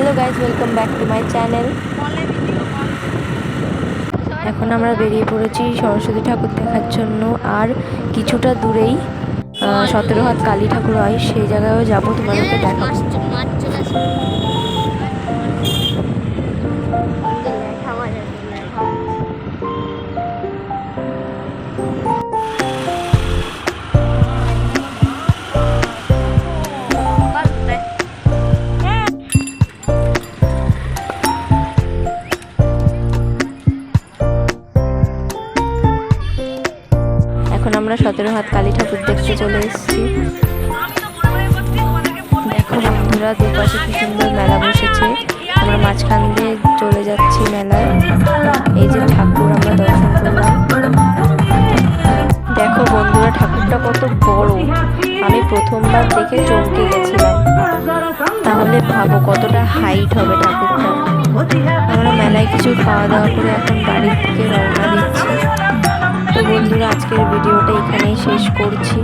Hello guys, welcome back to my channel. এখন আমরা বেরিয়ে পড়েছি সরস্বতী ঠাকুর দেখার জন্য। আর কিছুটা দূরেই 17 হাত কালী ঠাকুর হয়, সেই জায়গায়ও যাবো, তোমাদেরকে দেখাবো। এখন আমরা 17 হাত কালী ঠাকুর দেখতে চলে এসেছি। দেখো বন্ধুরা, দুপাশে কি সুন্দর মেলা বসেছে। আমরা মাঝখান দিয়ে চলে যাচ্ছি মেলায়। এই যে ঠাকুর আমরা দর্শন করলাম। দেখো বন্ধুরা, ঠাকুরটা কত বড়, আমি প্রথমবার দেখে চমকে গেছিলাম। তাহলে ভাবো কতটা হাইট হবে ঠাকুরটা। আমরা মেলায় কিছু খাওয়া দাওয়া করে এখন বাড়ির দিকে রওনা দিচ্ছি। তো বন্ধুরা, আজকের ভিডিওটা এখানেই শেষ করছি।